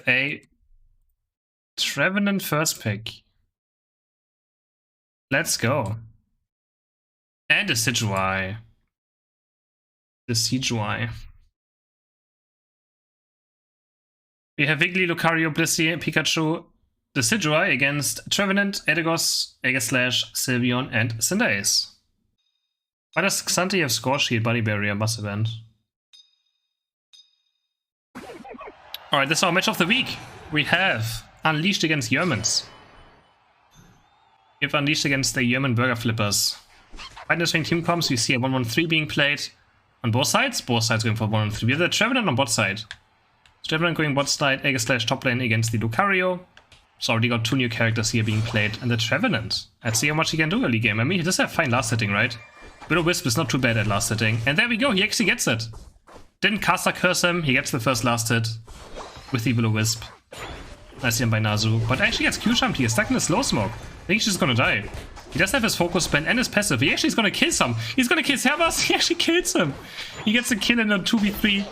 a Trevenant first pick. Let's go. And a Siegewai. The Siegewai. We have Wiggly, Lucario, Blissey, Pikachu, the Siegewai against Trevenant, Edegos, Aegislash, Sylveon, and Cinderace. Why does Xante have Scorch Shield, Body Barrier, Mass Event? Alright, this is our match of the week. We have Unleashed against Yermans. We have Unleashed against the Yerman Burger Flippers. Finest Ring Team Comps, we see a 1-1-3 being played on both sides. Both sides going for 1-1-3. We have the Trevenant on bot side. Trevenant going bot side, Aegislash top lane against the Lucario. So already got 2 new characters here being played. And the Trevenant. Let's see how much he can do early game. I mean, he does have fine last hitting, right? Will-O-Wisp is not too bad at last hitting. And there we go, he actually gets it. Didn't caster curse him, he gets the first last hit with the Will-O-Wisp. Nice him by Nazu. But actually gets Q-jumped here, stuck in the slow smoke. I think he's just gonna die. He does have his focus spend and his passive. He actually is gonna kill some. He's gonna kill Servas. He actually kills him. He gets a kill in a 2v3.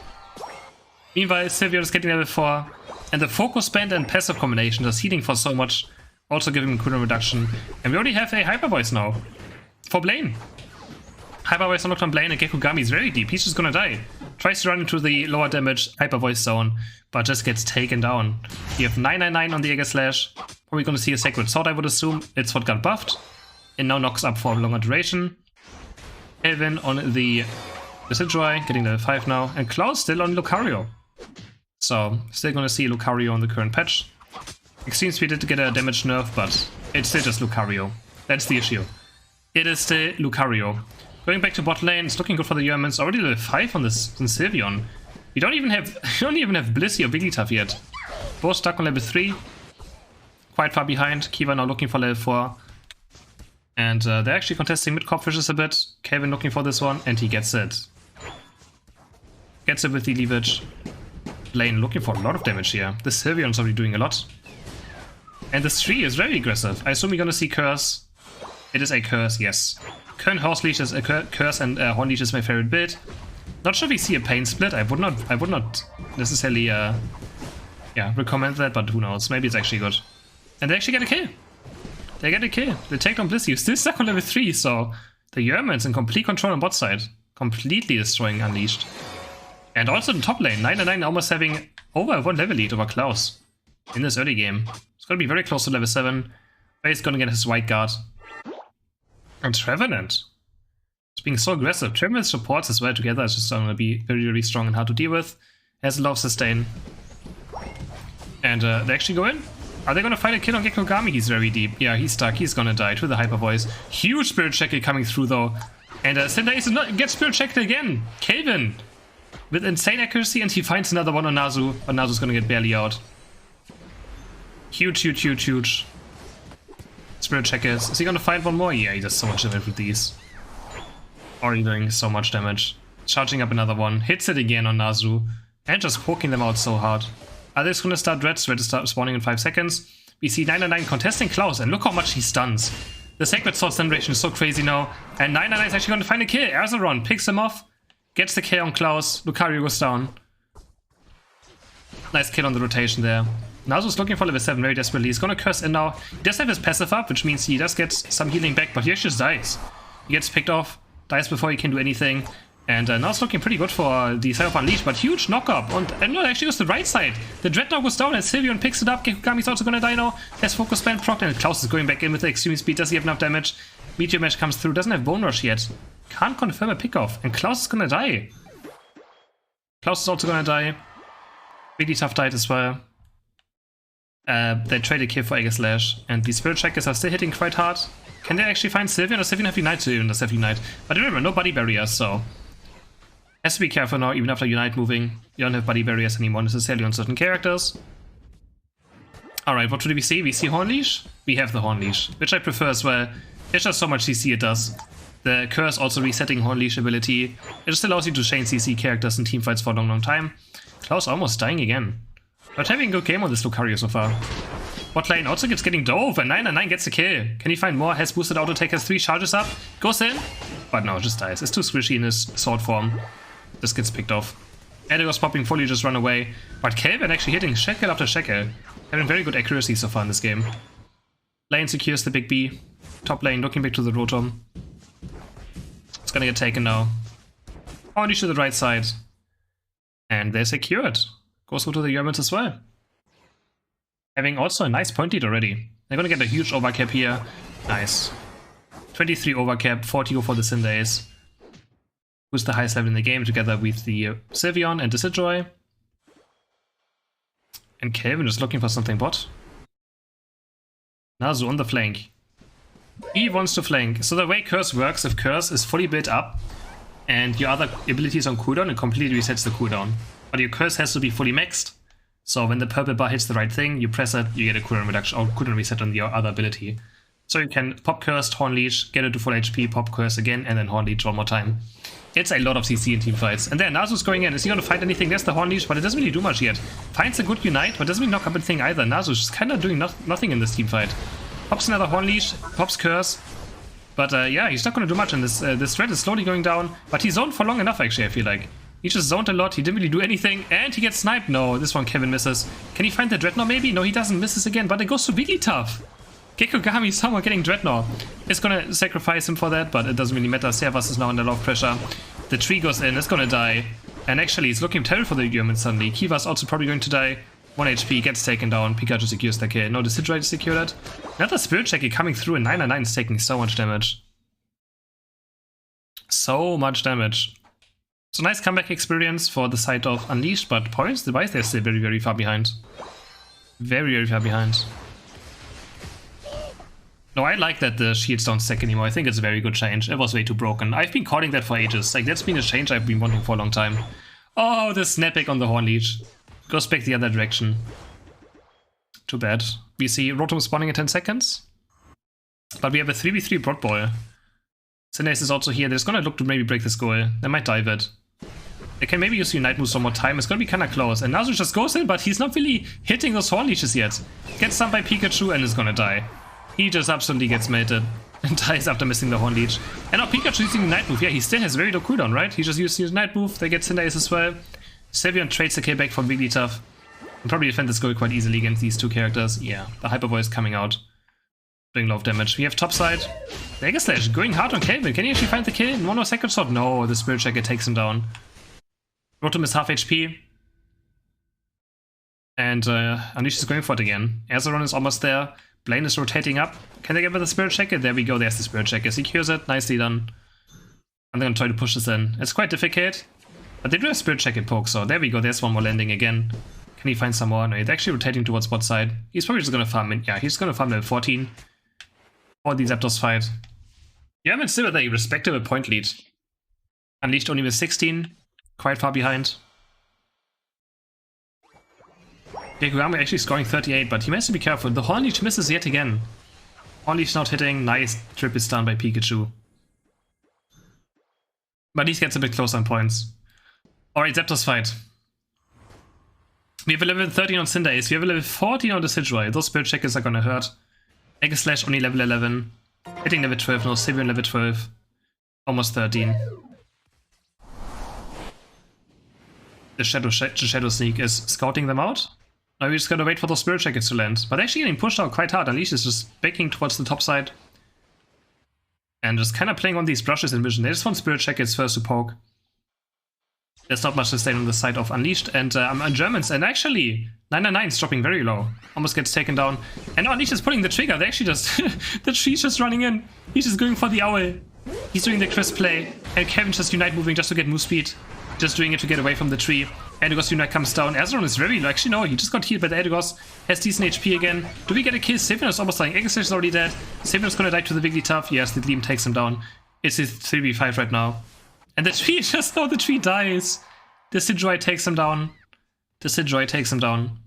Meanwhile, Sylveon is getting level 4. And the focus spend and passive combination does healing for so much. Also giving him cooldown reduction. And we already have a Hyper Voice now. For Blaine. Hyper Voice unlocked on Blaine and Gekugami is very deep. He's just gonna die. Tries to run into the lower damage Hyper Voice zone, but just gets taken down. You have 999 on the Aegislash. Probably gonna see a Sacred Sword, I would assume. It's what got buffed. And now knocks up for a longer duration. Elvin on the Siegewai, getting level 5 now. And Klaus still on Lucario. So, still gonna see Lucario on the current patch. Extreme Speed did get a damage nerf, but it's still just Lucario. That's the issue. It is still Lucario. Going back to bot lane, it's looking good for the Yermans. Already level 5 on this Sylveon. We don't even have Blissey or Wigglytuff yet. Both stuck on level 3. Quite far behind. Kiva now looking for level 4. And they're actually contesting mid-corp fishes a bit. Calvin looking for this one, and he gets it. Gets it with the leverage. Blaine looking for a lot of damage here. The Sylveon's already doing a lot. And this tree is very aggressive. I assume we're gonna see Curse. It is a Curse, yes. Current Horse Leash is a Curse, and Horn Leash is my favorite build. Not sure if we see a Pain Split. I would not necessarily recommend that, but who knows? Maybe it's actually good. And they actually get a kill. They get a kill. They take down Blissey, who's still stuck on level 3, so the Yerman's in complete control on bot side. Completely destroying Unleashed. And also in top lane, 999 almost having over 1 level lead over Klaus in this early game. It's gonna be very close to level 7. But he's gonna get his White Guard. And Trevenant. It's being so aggressive. Trevenant supports as well together. It's just gonna be very, very strong and hard to deal with. Has a lot of sustain. And they actually go in. Are they gonna find a kill on Gekugami? He's very deep. Yeah, he's stuck. He's gonna die to the Hyper Voice. Huge Spirit Shackle coming through though. And Cinderace gets Spirit Shackle again. Calvin with insane accuracy, and he finds another one on Nazu. But Nazu's gonna get barely out. Huge, huge, huge, huge. Spirit Shackles. Is he gonna find one more? Yeah, he does so much damage with these. Already doing so much damage. Charging up another one. Hits it again on Nazu. And just poking them out so hard. Are they just gonna start Dread? Dread is start spawning in 5 seconds. We see 999 contesting Klaus, and look how much he stuns. The Sacred Sword generation is so crazy now. And 999 is actually gonna find a kill. Erzeron picks him off. Gets the kill on Klaus. Lucario goes down. Nice kill on the rotation there. Nazu's looking for level 7 very desperately. He's gonna curse in now. He does have his passive up, which means he does get some healing back, but he actually just dies. He gets picked off, dies before he can do anything. And now it's looking pretty good for the side of Unleashed, but huge knock-up. And no, actually goes to the right side. The Dreadnought goes down and Sylveon picks it up. Gekugami's also gonna die now. Has focus spell proc, and Klaus is going back in with the extreme speed. Does he have enough damage? Meteor Mesh comes through, doesn't have Bone Rush yet. Can't confirm a pick-off, and Klaus is gonna die. Klaus is also gonna die. Really tough died as well. They traded kill for Aegislash, and the Spirit Shackles are still hitting quite hard. Can they actually find Sylveon? Does Sylveon have Unite? Sylveon does have Unite. But remember, no body barriers, so has to be careful now, even after Unite moving. You don't have body barriers anymore necessarily on certain characters. Alright, what do we see? We see Horn Leash? We have the Horn Leash, which I prefer as well. It's just so much CC it does. The Curse also resetting Horn Leash ability. It just allows you to chain CC characters in teamfights for a long, long time. Klaus almost dying again. But having a good game on this Lucario so far. Bot lane also gets getting dove, and 999 gets a kill. Can he find more? Has boosted auto take, has 3 charges up. Goes in, but no, just dies. It's too squishy in his sword form. Just gets picked off. Edgar's popping fully, just run away. But Kelvin actually hitting shekel after shekel. Having very good accuracy so far in this game. Lane secures the big B. Top lane looking back to the Rotom. It's gonna get taken now. Only to the right side. And they're secured. Goes through to the Yermans as well. Having also a nice point lead already. They're gonna get a huge overcap here. Nice. 23 overcap, 40 for the Cinderace. Who's the highest level in the game, together with the Sylveon and the Decidueye. And Kelvin is looking for something bot. Nazu on the flank. He wants to flank. So the way Curse works, if Curse is fully built up and your other abilities on cooldown, it completely resets the cooldown. But your Curse has to be fully maxed. So when the purple bar hits the right thing, you press it, you get a cooldown reduction or cooldown reset on your other ability. So you can pop Cursed, Horn Leech, get it to full HP, pop Curse again, and then Horn Leech one more time. It's a lot of CC in team fights. And there, Nazu's going in. Is he going to find anything? There's the Horn Leech, but it doesn't really do much yet. Finds a good Unite, but doesn't really knock up anything either. Nazu's just kind of doing nothing in this team fight. Pops another Horn Leech, pops Curse. But yeah, he's not going to do much in this. This threat is slowly going down, but he zoned for long enough, actually, I feel like. He just zoned a lot, he didn't really do anything, and he gets sniped. No, this one Kevin misses. Can he find the Dreadnought maybe? No, he doesn't, misses again, but it goes to Wigglytuff. Gekogami somehow getting Dreadnought. It's gonna sacrifice him for that, but it doesn't really matter. Servus is now under a lot of pressure. The tree goes in, it's gonna die. And actually, it's looking terrible for the Yerman suddenly. Kiva's also probably going to die. 1 HP, gets taken down. Pikachu secures the kill. No, the Decidueye secured it. Another Spirit Checker coming through, and 999 is taking so much damage. So much damage. So nice comeback experience for the side of Unleashed, but points device, they're still very, very far behind. Very, very far behind. No, I like that the shields don't stack anymore. I think it's a very good change. It was way too broken. I've been calling that for ages. Like, that's been a change I've been wanting for a long time. Oh, the snapback on the Horn Leech. Goes back the other direction. Too bad. We see Rotom spawning in 10 seconds. But we have a 3v3 Broad Ball. Cinderace is also here. They're just gonna look to maybe break this goal. They might dive it. They can maybe use Unite moves one more time. It's gonna be kinda close. And Nazu just goes in, but he's not really hitting those Horn Leeches yet. Gets stunned by Pikachu and is gonna die. He just absolutely gets melted and dies after missing the Horn Leech. And now Pikachu using the Night Move. Yeah, he still has very low cooldown, right? He just used his Night Move. They get Cinderace as well. Sylveon trades the kill back from Wigglytuff. Can probably defend this goal quite easily against these two characters. Yeah, the Hyper Voice coming out. Doing a lot of damage. We have topside. Mega Slash going hard on Kelvin. Can he actually find the kill in 1 more second shot? No, the Spirit Checker takes him down. Rotom is half HP. And Unleash is going for it again. Azeron is almost there. Blaine is rotating up. Can they get with the Spirit Checker? There we go, there's the Spirit Checker. Secures it, nicely done. I'm gonna try to push this in. It's quite difficult. But they do have Spirit Checker poke, so there we go, there's one more landing again. Can he find some more? No, he's actually rotating towards bot side. He's probably just gonna farm it. Yeah, he's gonna farm level 14. For the Zapdos fight. Yerman still with a respectable point lead. Unleashed only with 16. Quite far behind. Gekogami actually scoring 38, but he has to be careful. The Horn Leech misses yet again. Horn Leech not hitting. Nice triple stun by Pikachu. But he gets a bit close on points. Alright, Zapdos fight. We have a level 13 on Cinderace. We have a level 14 on the Decidueye. Those Spirit Checkers are gonna hurt. Mega Slash only level 11. Hitting level 12, no, Sylveon level 12. Almost 13. The Shadow Sneak is scouting them out. Now we just gotta wait for those Spirit Checkers to land. But actually getting pushed out quite hard. Unleash is just backing towards the top side. And just kind of playing on these brushes in vision. They just want Spirit Checkers first to poke. There's not much to stay on the side of Unleashed. And I'm Germans. And actually, 999 is dropping very low. Almost gets taken down. And Unleashed is pulling the trigger. They actually just... the tree's just running in. He's just going for the owl. He's doing the crisp play. And Kevin's just Unite moving just to get move speed. Just doing it to get away from the tree. Eldegoss Unite comes down. Azeron is very low. Actually, no, he just got healed by the Eldegoss. Has decent HP again. Do we get a kill? Sylveon is almost dying. Egg is already dead. Sylveon is gonna die to the Wigglytuff. Yes, the Gleam takes him down. It's his 3v5 right now. And the tree just... no, the tree dies. The Decidueye takes him down. The Decidueye takes him down.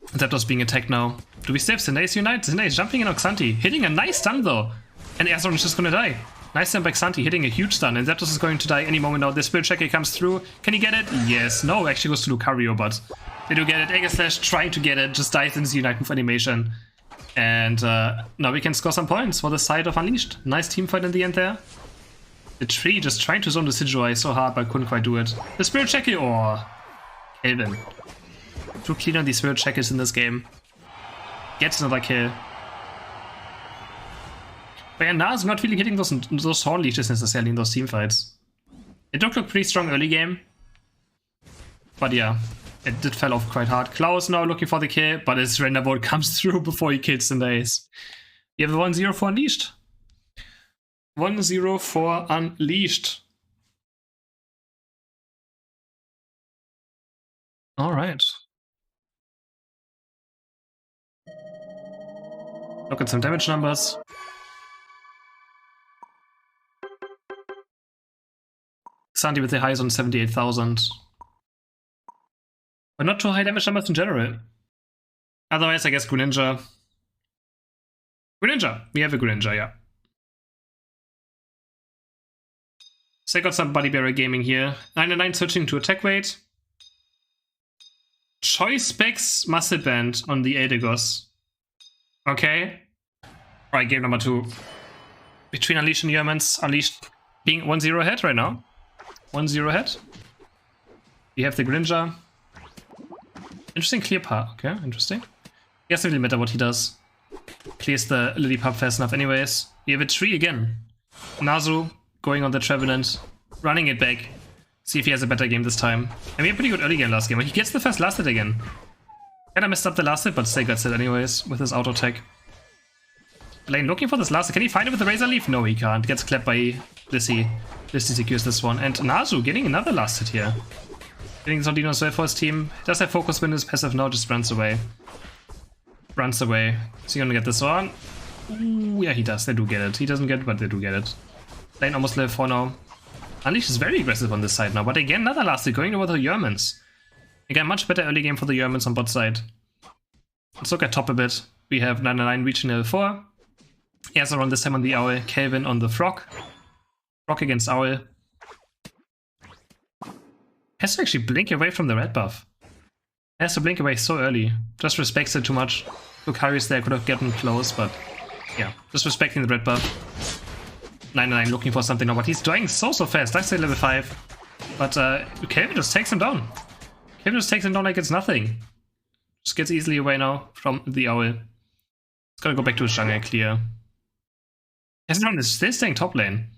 Zapdos being attacked now. Do we still have Cinderace Unite? Cinderace jumping in on Xanthi. Hitting a nice stun though. And Azeron is just gonna die. Nice stun by Xanthi, hitting a huge stun, and Zapdos is going to die any moment now. The Spirit Checker comes through. Can he get it? Yes. No, actually goes to Lucario, but they do get it. Egg Slash trying to get it, just dies in his Unite move animation. And now we can score some points for the side of Unleashed. Nice team fight in the end there. The tree just trying to zone the Sidgewai so hard, but couldn't quite do it. The Spirit Shackle, or Kelvin. Too clean on these Spirit Shackles in this game. Gets another kill. But yeah, Na's not really hitting those Horn Leeches necessarily in those team fights. It looked pretty strong early game. But yeah, it did fell off quite hard. Klaus now looking for the kill, but his render board comes through before he kills the ace. You have a 1-0 for Unleashed. 1-0 for Unleashed. Alright. Look at some damage numbers. Sandy with the highs on 78,000. But not too high damage numbers in general. Otherwise, I guess Greninja. Greninja! We have a Greninja, yeah. So I got some Buddy Bearer gaming here. 99 switching to attack weight. Choice specs muscle band on the Eldegoss. Okay. Alright, game number 2. Between Unleashed and Yerman's. Unleashed being 1-0 ahead right now. 1-0 ahead. We have the Greninja. Interesting clear path. Okay, interesting. It doesn't really matter what he does. Clears the Lillipup fast enough anyways. We have a tree again. Nazu going on the Trevenant. Running it back. See if he has a better game this time. And we had a pretty good early game last game. He gets the first last hit again. Kinda messed up the last hit, but still gets it anyways with his auto attack. Blaine looking for this last hit. Can he find it with the Razor Leaf? No, he can't. Gets clapped by Blissey. Blissey secures this one. And Nazu getting another last hit here. Getting Zondino as well for his team. Does have focus win his passive now, just runs away. Runs away. Is he gonna get this one? Ooh, yeah, he does. They do get it. He doesn't get it, but they do get it. Lane almost level 4 now. Unleashed is very aggressive on this side now, but again, another last hit going over the Yermans. Again, much better early game for the Yermans on bot side. Let's look at top a bit. We have 99 reaching level 4. Azaron this time on the Owl. Kelvin on the Frog. Frog against Owl. Has to actually blink away from the red buff. Has to blink away so early. Just respects it too much. Lucario's there, could have gotten close, but yeah, just respecting the red buff. 99 looking for something now, but he's dying so fast. Darkseid level 5. But Kelvin just takes him down. Kelvin just takes him down like it's nothing. Just gets easily away now from the Owl. He's gotta go back to his jungle clear. Azaron is still staying top lane.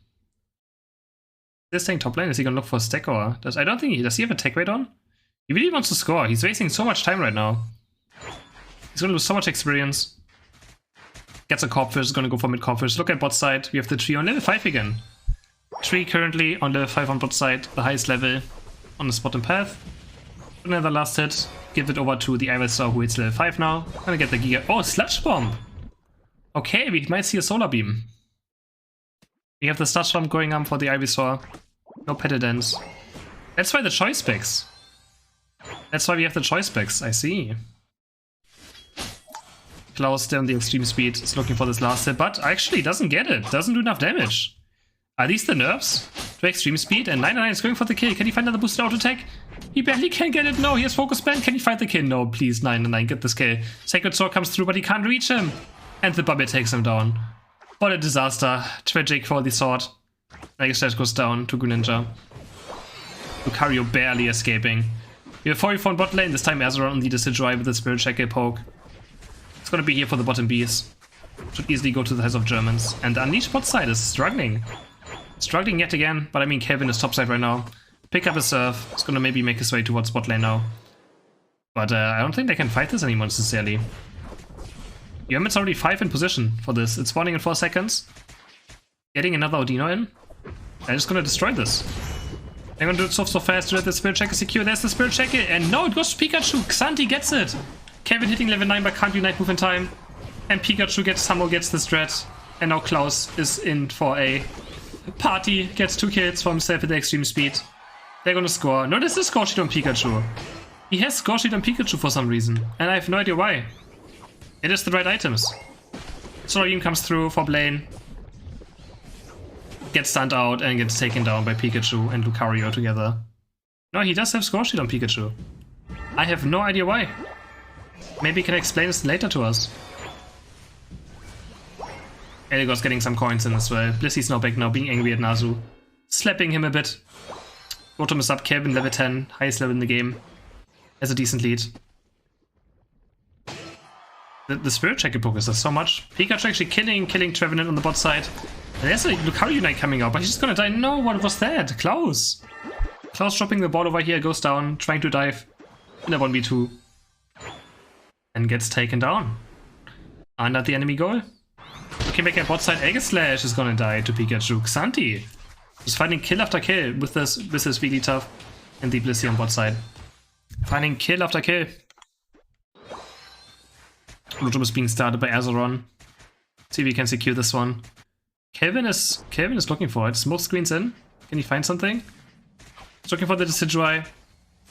Still staying top lane. Is he gonna look for a stack or I don't think does he have a tech weight on? He really wants to score. He's wasting so much time right now. He's gonna lose so much experience. Gets a Corpfish, is gonna go for mid Corpfish. Look at bot side. We have the tree on level 5 again. Tree currently on level 5 on bot side, the highest level on the spot and path. Another last hit. Give it over to the Ivysaur who hits level 5 now. Gonna get the Giga. Oh, Sludge Bomb! Okay, we might see a Solar Beam. We have the Sludge Bomb going on for the Ivysaur. No Petidance. That's why the choice specs. That's why we have the choice specs, I see. Klaus still on the extreme speed is looking for this last hit, but actually doesn't get it. Doesn't do enough damage. Are these the nerfs to extreme speed? And 99 is going for the kill. Can he find another boosted auto attack? He barely can get it. No, he has focus band. Can he find the kill? No, please, 99, get this kill. Sacred Sword comes through, but he can't reach him. And the Bubble takes him down. What a disaster. Tragic for the sword. I guess that goes down to Greninja. Lucario barely escaping. We have 44 on bot lane. This time Azaron on the Decidueye with the Spirit Shackle poke. It's gonna be here for the bottom Bs. Should easily go to the House of Germans. And Unleashed bot side is struggling. Struggling yet again, but I mean Kelvin is top side right now. Pick up a serve. It's gonna maybe make his way towards bot lane now. But I don't think they can fight this anymore necessarily. Yerman's already 5 in position for this. It's spawning in 4 seconds. Getting another Audino in. They're just gonna destroy this. They're gonna do it so fast to let the Spirit Checker secure. There's the Spirit Checker, and no, it goes to Pikachu. Xanthi gets it. Kevin hitting level 9 but can't unite move in time. And Pikachu somehow gets the strat. And now Klaus is in for a party. Gets 2 kills for himself at the extreme speed. They're gonna score. No, this is score sheet on Pikachu. He has score sheet on Pikachu for some reason. And I have no idea why. It is the right items. Solar Beam comes through for Blaine. Gets stunned out and gets taken down by Pikachu and Lucario together. No, he does have score sheet on Pikachu. I have no idea why. Maybe he can explain this later to us. Eldegoss getting some coins in as well. Blissey's now back now, being angry at Nazu. slapping him a bit. Rotom is up, Kevin level 10, highest level in the game. Has a decent lead. The Spirit Checker focus does so much. Pikachu actually killing Trevenant on the bot side. And there's a Lucario Unite coming out, but he's just gonna die. No, what was that? Klaus! Klaus dropping the ball over here, goes down, trying to dive in a 1v2. And gets taken down. Under the enemy goal. Looking back at bot side, Aegislash is gonna die to Pikachu. Xanthi is finding kill after kill with this really tough and the Blissey on bot side. Finding kill after kill. Rotom is being started by Azeron. See if he can secure this one. Kelvin is looking for it. Smoke screens in. Can he find something? He's looking for the Decidueye.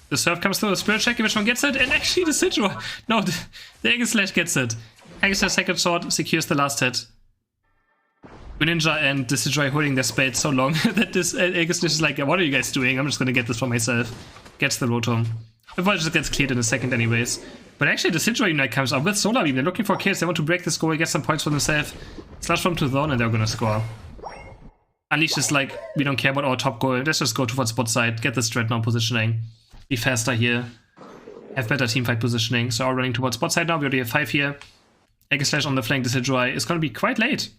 The Surf comes through. The Spirit Checker, which one gets it? And actually the Decidueye. No, the Aegislash gets it. Aegislash second sword secures the last hit. Greninja and Decidueye holding their spades so long that this Aegislash is like, what are you guys doing? I'm just gonna get this for myself. Gets the Rotom. It just gets cleared in a second anyways. But actually the Decidueye Unite comes up with Solar Beam. They're looking for kills. They want to break the score, get some points for themselves. Slash from to zone and they're gonna score. Unleash is like, we don't care about our top goal. Let's just go towards bot side, get this dreadnought positioning. Be faster here. Have better teamfight positioning. So we're running towards bot side now. We already have 5 here. Aegislash on the flank, Decidueye is gonna be quite late.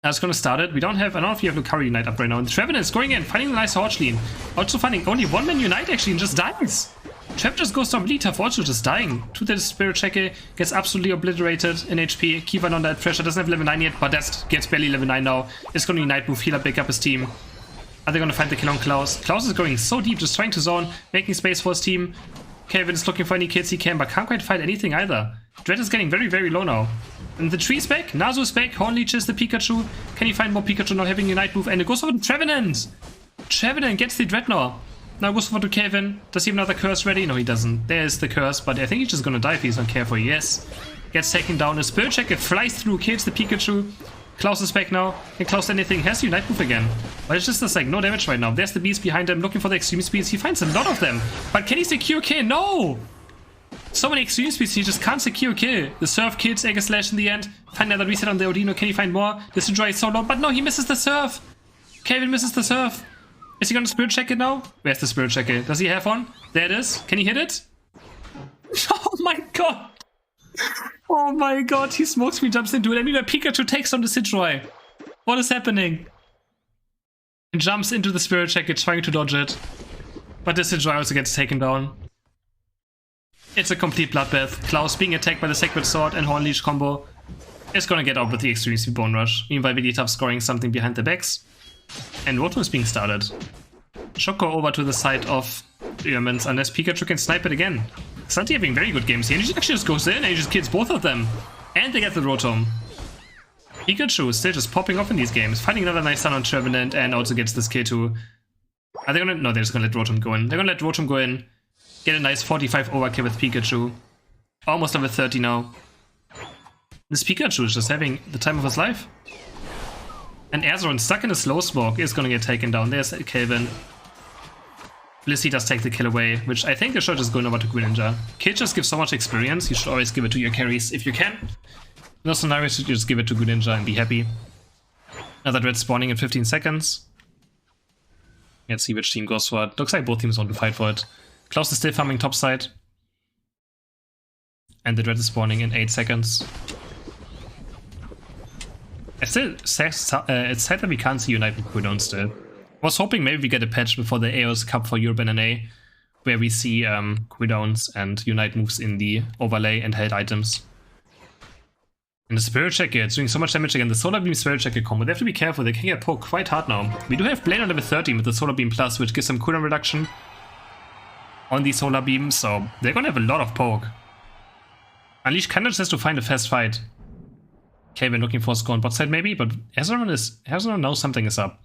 I was gonna start it. I don't know if you have Lucario Unite up right now. And the Trevenant is going in, finding a nice Horse Lean. Also finding only one man Unite actually and just dies. Trev just goes down really tough, also just dying. To the Spirit Checker, gets absolutely obliterated in HP. Kivan under that pressure, doesn't have level 9 yet, but Dest gets barely level 9 now. It's gonna Unite move, heal up, back up his team. Are they gonna find the kill on Klaus? Klaus is going so deep, just trying to zone, making space for his team. Kevin is looking for any kills he can, but can't quite find anything either. Dread is getting very, very low now. And the tree's back, Nasu is back, Horn leeches the Pikachu. Can he find more Pikachu not having Unite move? And it goes over to Trevenant! Trevenant gets the Dreadnought. Now goes over to Kevin. Does he have another curse ready? No, he doesn't. There's the curse, but I think he's just gonna die if he's not careful. Yes. Gets taken down. A Spirit Checker flies through, kills the Pikachu. Klaus is back now. Can Klaus anything? Has Unite move again. But it's just like no damage right now. There's the beast behind him, looking for the extreme speeds. He finds a lot of them. But can he secure kill? No! So many extreme speeds, he just can't secure kill. The Surf kills Aegislash in the end. Find another reset on the Odino. Can he find more? The Decidueye is so low, but no, he misses the Surf. Kevin misses the Surf. Is he gonna Spirit Check it now? Where's the Spirit Checker? Does he have one? There it is. Can he hit it? Oh my god! Oh my god, he smokes me, jumps into it. I mean, Pikachu takes on the Decidueye. What is happening? And jumps into the Spirit Checker, trying to dodge it. But the Decidueye also gets taken down. It's a complete bloodbath. Klaus being attacked by the Sacred Sword and Horn Leash combo is gonna get out with the Extreme Speed Bone Rush. Meanwhile, Vegeta scoring something behind the backs. And Rotom is being started. Choco over to the side of Yerman's unless Pikachu can snipe it again. Xanthi having very good games here. And he actually just goes in and he just kills both of them. And they get the Rotom. Pikachu is still just popping off in these games. Finding another nice stun on Trevenant and also gets this kill too. Are they gonna? No, they're just gonna let Rotom go in. They're gonna let Rotom go in. Get a nice 45 overkill with Pikachu. Almost level 30 now. This Pikachu is just having the time of his life. And Azeron stuck in a slow smoke is gonna get taken down. There's Kelvin. Blissey does take the kill away, which I think they should just go over to Greninja. Kill just gives so much experience, you should always give it to your carries if you can. In those scenarios, you just give it to Greninja and be happy. Another Dread spawning in 15 seconds. Let's see which team goes for it. Looks like both teams want to fight for it. Klaus is still farming topside. And the Dread is spawning in 8 seconds. It's sad that we can't see Unite with cooldown still. I was hoping maybe we get a patch before the AOS Cup for Europe and NA, where we see cooldowns and Unite moves in the overlay and held items. And the Spirit Checker, it's doing so much damage again. The Solar Beam Spirit Checker combo, they have to be careful, they can get poked quite hard now. We do have Blaine on level 13 with the Solar Beam Plus, which gives them cooldown reduction on the Solar Beam, so they're gonna have a lot of poke. Unleash kinda just has to find a fast fight. Kelvin looking for a score on bot side maybe, but Azeron knows something is up.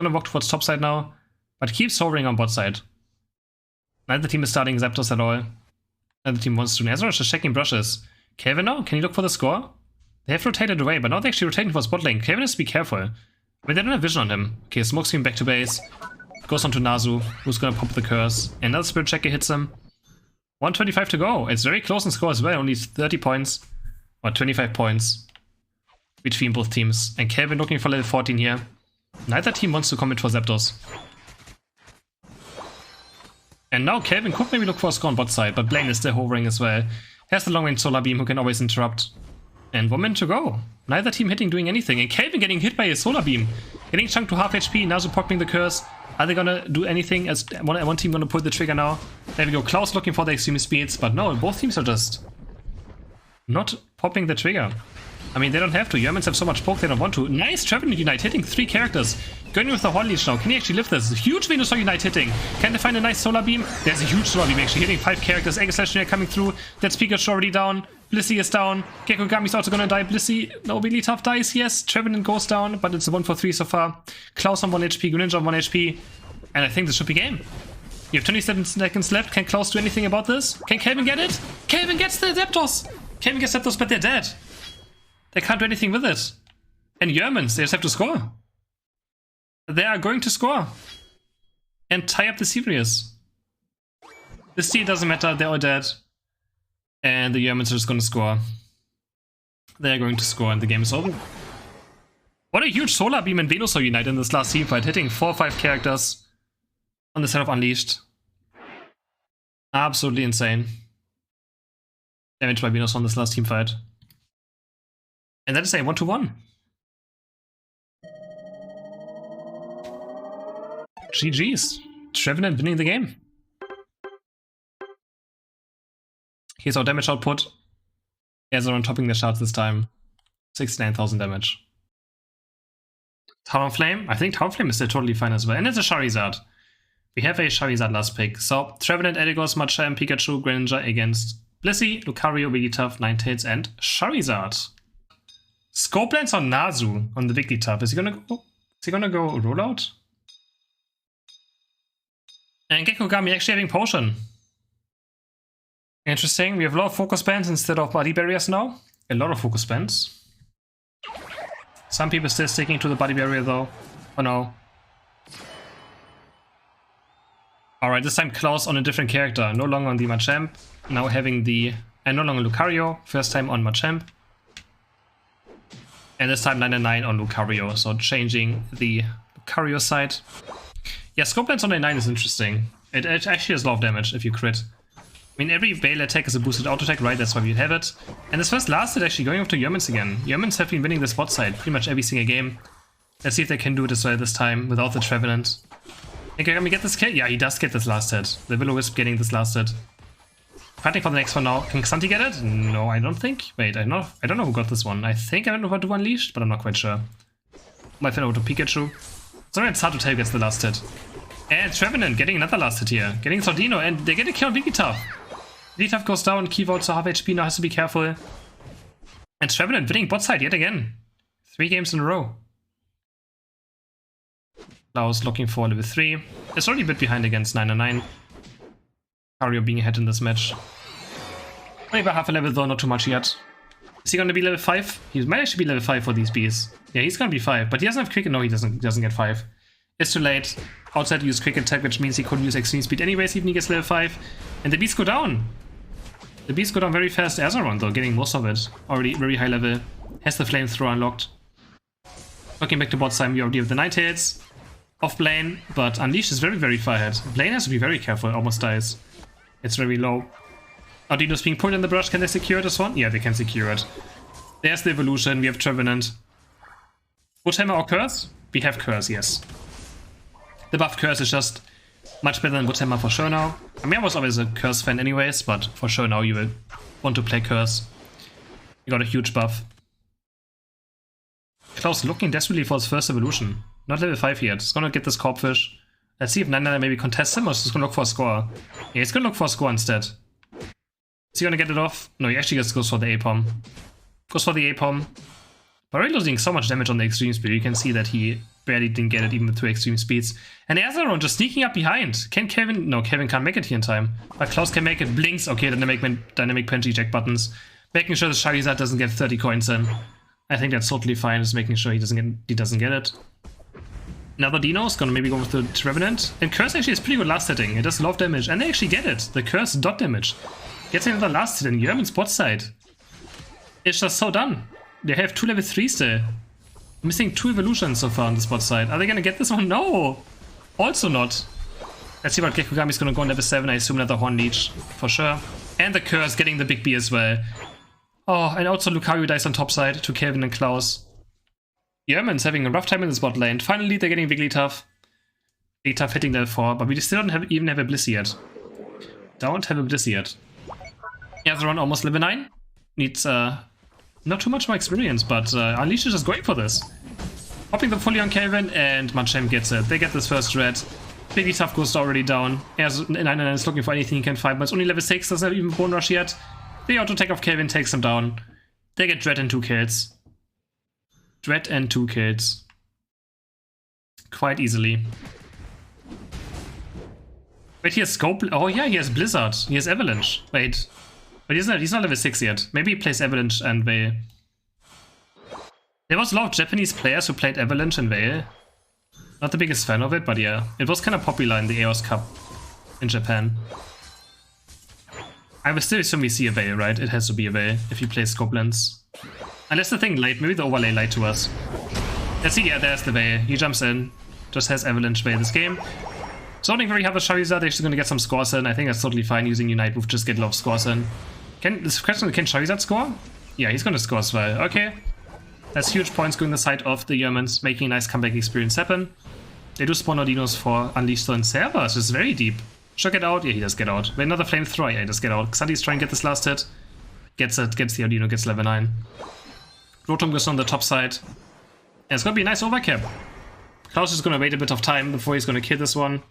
Gonna walk towards top side now, but keeps hovering on bot side. Neither team is starting Zapdos at all. Neither team wants to. Azeron is just checking brushes. Kelvin now? Can you look for the score? They have rotated away, but now they're actually rotating for spot lane. Kelvin has to be careful. I mean, they don't have vision on him. Okay, Smoke Screen back to base. Goes on to Nasu, who's gonna pop the curse. Another Spirit Checker hits him. 125 to go. It's very close in score as well. Only 30 points. Or 25 points between both teams. And Kelvin looking for level 14 here. Neither team wants to commit for Zapdos. And now Kelvin could maybe look for a score on bot side, but Blaine is still hovering as well. Has the long range Solar Beam who can always interrupt. And 1 minute to go. Neither team doing anything. And Kelvin getting hit by his Solar Beam. Getting chunked to half HP, Nasu popping the curse. Are they gonna do anything? As one team gonna pull the trigger now? There we go, Klaus looking for the extreme speeds, but no, both teams are just not popping the trigger. I mean, they don't have to. Yermans have so much poke, they don't want to. Nice Trevenant Unite, hitting 3 characters. Going with the Horn Leech now. Can he actually lift this? Huge Venusaur Unite hitting. Can they find a nice Solar Beam? There's a huge Solar Beam actually hitting 5 characters. Egg/Slash coming through. That's Pikachu already down. Blissey is down. Gekogami's also gonna die. Blissey, no, really tough dice, yes. Trevenant goes down, but it's a 1 for 3 so far. Klaus on 1 HP, Greninja on 1 HP. And I think this should be game. You have 27 seconds left. Can Klaus do anything about this? Can Kelvin get it? Kelvin gets the Zapdos! Kelvin gets Zapdos, but they're dead. They can't do anything with it. And Yermans, they just have to score. They are going to score. And tie up the series. The steal doesn't matter, they're all dead. And the Yermans are just going to score. They're going to score and the game is over. What a huge Solar Beam and Venusaur Unite in this last team fight, hitting 4 or 5 characters on the set of Unleashed. Absolutely insane. Damage by Venusaur on this last team fight. And that is a 1-1. GG's. Trevenant winning the game. Here's our damage output. Azaron topping the charts this time. 69,000 damage. Talonflame? I think Talonflame is still totally fine as well. And it's a Charizard. We have a Charizard last pick. So, Trevenant, Eligos, Machamp, Pikachu, Greninja against Blissey, Lucario, Wigglytuff, Ninetales, and Charizard. Scopelands on Nasu on the Wigglytuff. Is he gonna go? Is he gonna go rollout? And Gekogami actually having Potion. Interesting. We have a lot of focus bands instead of body barriers now. A lot of focus bands. Some people still sticking to the body barrier though. Oh no. Alright, this time Klaus on a different character. No longer on the Machamp. Now having the... And no longer Lucario. First time on Machamp. And this time 99 on Lucario. So changing the Lucario side. Yeah, Scopelands on 99 is interesting. It actually has a lot of damage if you crit. I mean, every Veil attack is a boosted auto attack, right? That's why we have it. And this first lasted actually going after Yermans again. Yermans have been winning the spot side pretty much every single game. Let's see if they can do it as well this time without the Trevenant. Okay, can we get this kill? Yeah, he does get this last hit. The Will-O-Wisp getting this last hit. Fighting for the next one now. Can Xanthi get it? No, I don't think. Wait, I don't know who got this one. I think I don't know how to Unleashed, but I'm not quite sure. Might find over to Pikachu. Sorry, it's hard to tell who gets the last hit. And Trevenant getting another last hit here. Getting Sordino, and they get a kill on Wigglytuff. Wigglytuff goes down, Keyvolt to half HP, now has to be careful. And Trevenant winning bot side yet again. 3 games in a row. Klaus looking for level 3. It's already a bit behind against 999. Lucario being ahead in this match. Only by half a level though, not too much yet. Is he gonna be level 5? He might actually be level 5 for these bees. Yeah, he's gonna be 5, but he doesn't have quick. No, he doesn't get 5. It's too late. Outside use quick attack, which means he couldn't use extreme speed anyways, even he gets level 5. And the bees go down. The bees go down very fast. Azaron though, getting most of it. Already very high level. Has the flamethrower unlocked. Looking back to bot side, we already have the Ninetales. Off Blaine, but Unleashed is very, very far ahead. Blaine has to be very careful, it almost dies. It's very low. Audino's being pulled in the brush, can they secure this one? Yeah, they can secure it. There's the evolution, we have Trevenant. Woodhammer or Curse? We have Curse, yes. The buff Curse is just much better than Woodhammer for sure now. I mean, I was always a Curse fan anyways, but for sure now you will want to play Curse. You got a huge buff. Klaus looking desperately for his first evolution. Not level 5 yet. It's gonna get this Corpfish. Let's see if 99 maybe contests him or is he gonna look for a score. Yeah, he's gonna look for a score instead. Is he gonna get it off? No, he actually just goes for the A-Pom. Goes for the A-Pom. But already losing so much damage on the extreme speed. You can see that he barely didn't get it even with 2 extreme speeds. And Azaron just sneaking up behind. Can Kevin? No, Kevin can't make it here in time. But Klaus can make it. Blinks. Okay, dynamic punch eject buttons. Making sure the Charizard doesn't get 30 coins in. I think that's totally fine. Just making sure he doesn't get it. Another Dino is gonna maybe go with the Trevenant. And Curse actually is pretty good last hitting. It does a lot of damage. And they actually get it. The Curse dot damage. Gets another last hit in Yerman's bot side. It's just so done. They have 2 level 3 still. Missing 2 evolutions so far on the spot side. Are they gonna get this one? No! Also not. Let's see what Gekugami's gonna go on level 7. I assume another Horn Leech. For sure. And the Curse getting the big B as well. Oh, and also Lucario dies on top side to Kelvin and Klaus. Yerman's having a rough time in the spot lane. Finally, they're getting Wigglytuff. Wigglytuff hitting level 4, but we still don't even have a Bliss yet. Don't have a Bliss yet. Azeron almost level 9. Needs not too much more experience, but Unleash is just going for this. Popping them fully on Kelvin, and Machamp gets it. They get this first red. Wigglytuff goes already down. Azeron is looking for anything he can find, but it's only level 6, doesn't have even Bone Rush yet. The auto attack of Kelvin takes him down. They get Dread and 2 kills. Dread and 2 kills. Quite easily. Wait, he has Scope. Oh yeah, he has Blizzard. He has Avalanche. Wait. But he's not level 6 yet. Maybe he plays Avalanche and Veil. There was a lot of Japanese players who played Avalanche and Veil. Not the biggest fan of it, but yeah. It was kind of popular in the EOS Cup in Japan. I would still assume we see a Veil, right? It has to be a Veil if you play Scope Lens. Unless the thing lied. Maybe the overlay lied to us. Let's see. Yeah, there's the Veil. He jumps in. Just has Avalanche Veil this game. Zoning very hard with Charizard. They're just going to get some scores in. I think that's totally fine using Unite Move. Just get a lot of scores in. This question, can Charizard score? Yeah, he's going to score as well. Okay. That's huge points going the side of the Yermans, making a nice comeback experience happen. They do spawn Odinos for Unleashed and Server, which is very deep. Should get out? Yeah, he does get out. Wait, another Flamethrower? Yeah, he does get out. Xanti's trying to get this last hit. Gets it, gets the Odino, gets level 9. Rotom goes on the top side. And it's going to be a nice overcap. Klaus is going to wait a bit of time before he's going to kill this one.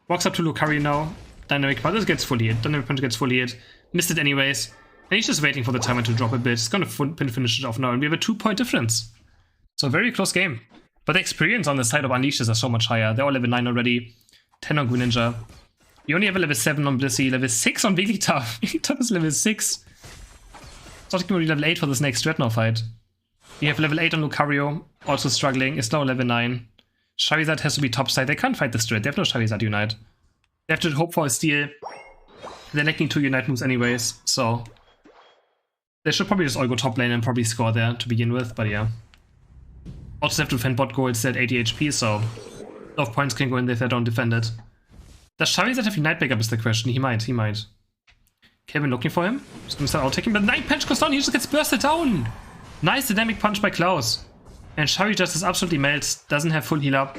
Walks up to Lucario now. Dynamic Punch gets fully hit. Dynamic Punch gets fully hit. Missed it anyways. And he's just waiting for the timer to drop a bit. He's going to finish it off now. And we have a 2-point difference. So a very close game. But the experience on the side of Unleashes are so much higher. They're all level 9 already. 10 on Greninja. You only have a level 7 on Blissey. Level 6 on Wigglytuff. Wigglytuff is level 6. It's not going to be level 8 for this next Dreadnought fight. You have level 8 on Lucario. Also struggling. It's now level 9. Charizard has to be topside. They can't fight this Dread. They have no Charizard Unite. They have to hope for a steal. They're lacking 2 Unite moves anyways, so they should probably just all go top lane and probably score there to begin with, but yeah. Also have to defend bot goals at 80 HP, so a lot of points can go in if they don't defend it. Does Charizard have Unite backup is the question. He might. Kevin looking for him. Just gonna start out-taking, but 9 punch goes down, he just gets bursted down! Nice dynamic punch by Klaus. And Charizard just is absolutely melts, doesn't have full heal up.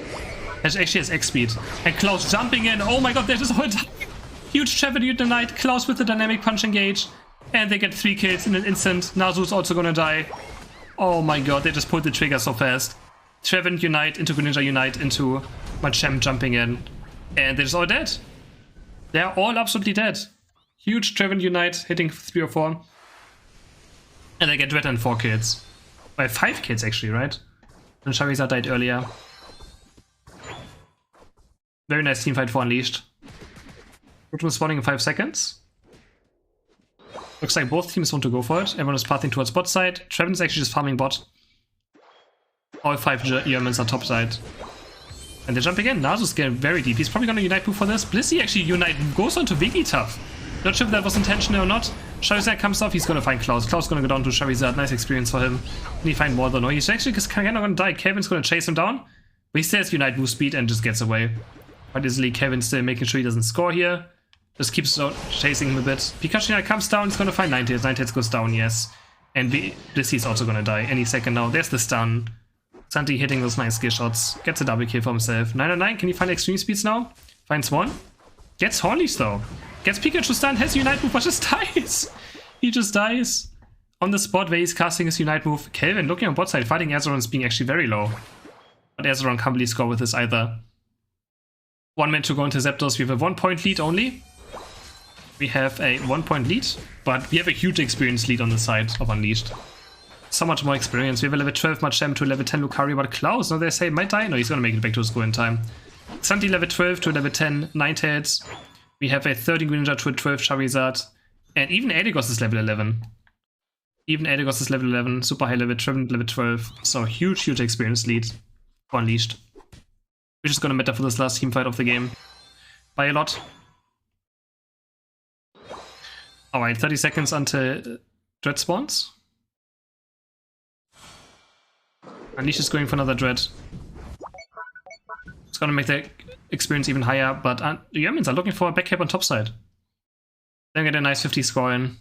Actually has X speed. And Klaus jumping in, oh my god, there's this whole time. Huge Trevor Unite, Klaus with the dynamic punch engage. And they get 3 kills in an instant. Nasu's also gonna die. Oh my god, they just pulled the trigger so fast. Trevor Unite into Greninja Unite into Machamp jumping in. And they're just all dead. They're all absolutely dead. Huge Trevor Unite hitting 3 or 4. And they get Dread and 4 kills. By 5 kills actually, right? And Charizard died earlier. Very nice team fight for Unleashed. Rotom spawning in 5 seconds. Looks like both teams want to go for it. Everyone is pathing towards bot side. Treven's actually just farming bot. All 5 Yermans are top side. And they jump again. Nasu's getting very deep. He's probably going to Unite move for this. Blissey actually Unite goes on to Wigglytuff. Not sure if that was intentional or not. Charizard comes off. He's going to find Klaus. Klaus is going to go down to Charizard. Nice experience for him. Can he find more though? No, he's actually just kind of going to die. Kevin's going to chase him down. But he still has Unite move speed and just gets away. Quite easily. Kevin's still making sure he doesn't score here. Just keeps chasing him a bit. Pikachu comes down. He's going to find Ninetales. Ninetales goes down, yes. And Blissey's also going to die any second now. There's the stun. Santi hitting those nice skill shots. Gets a double kill for himself. 909. Can he find extreme speeds now? Finds one. Gets Hornleash though. Gets Pikachu stun. Has Unite move, but just dies. He just dies. On the spot where he's casting his Unite move. Kelvin looking on bot side. Fighting Azeron's being actually very low. But Azeron can't really score with this either. 1 minute to go into Zapdos. We have a 1-point lead only. We have a 1-point lead. But we have a huge experience lead on the side of Unleashed. So much more experience. We have a level 12 Machamp to a level 10 Lucario, but Klaus, no, they say might die. No, he's gonna make it back to his goal in time. Santi level 12 to a level 10 Ninetales. We have a 13 Greninja to a 12 Charizard. And even Eldegoss is level 11. Even Eldegoss is level 11. Super high level, Treven level 12. So huge experience lead for Unleashed. Which is gonna matter for this last team fight of the game. By a lot. Alright, 30 seconds until Dread spawns. Unleash is going for another Dread. It's gonna make the experience even higher, but the Yermans are looking for a back cap on top side. Then get a nice 50 score in.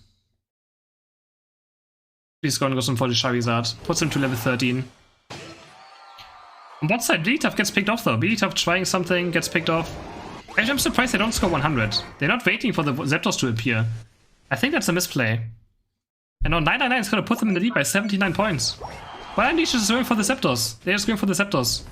50 score goes on for the Charizard. Puts him to level 13. On bot side, Tough gets picked off though. Tough trying something, gets picked off. Actually, I'm surprised they don't score 100. They're not waiting for the Zapdos to appear. I think that's a misplay. And now 999 is going to put them in the lead by 79 points. But Unleash is going for the Zapdos. They're just going for the Zapdos.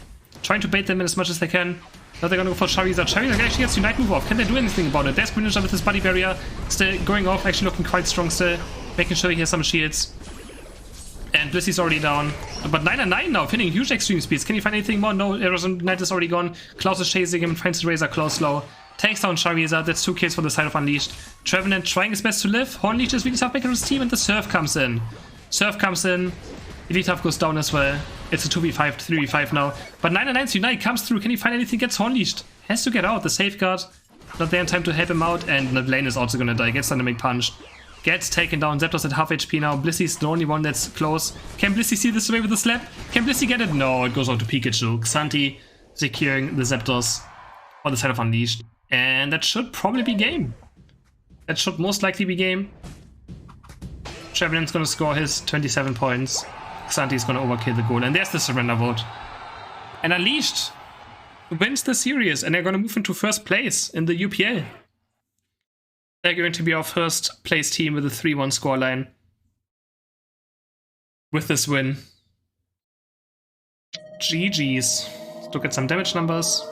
Trying to bait them in as much as they can. Now they're going to go for Charizard. Charizard actually gets Unite move off. Can they do anything about it? There's Greninja with his body barrier. Still going off, actually looking quite strong still. Making sure he has some shields. And Blissy's already down. But 999 now, pinning huge extreme speeds. Can he find anything more? No, Erosion Knight is already gone. Klaus is chasing him, finds the Razor Claw slow. Takes down Charizard, that's 2 kills for the side of Unleashed. Trevenant trying his best to live. Hornleech is really tough back into his team, and the Surf comes in. Surf comes in. Tough goes down as well. It's a 2v5, 3v5 now. But 999's Unite comes through. Can he find anything? Gets Hornleashed. Has to get out. The safeguard. Not there in time to help him out. And the lane is also gonna die. Gets Dynamic Punch. Gets taken down. Zapdos at half HP now. Blissy's the only one that's close. Can Blissey see this away with a slap? Can Blissey get it? No, it goes out to Pikachu. Xanthi securing the Zapdos on the side of Unleashed. And that should probably be game. That should most likely be game. Trevenant's gonna score his 27 points. Xanthi's gonna overkill the goal. And there's the surrender vote. And Unleashed wins the series, and they're gonna move into first place in the UPL. They're going to be our first place team with a 3-1 scoreline. With this win. GG's. Let's look at some damage numbers.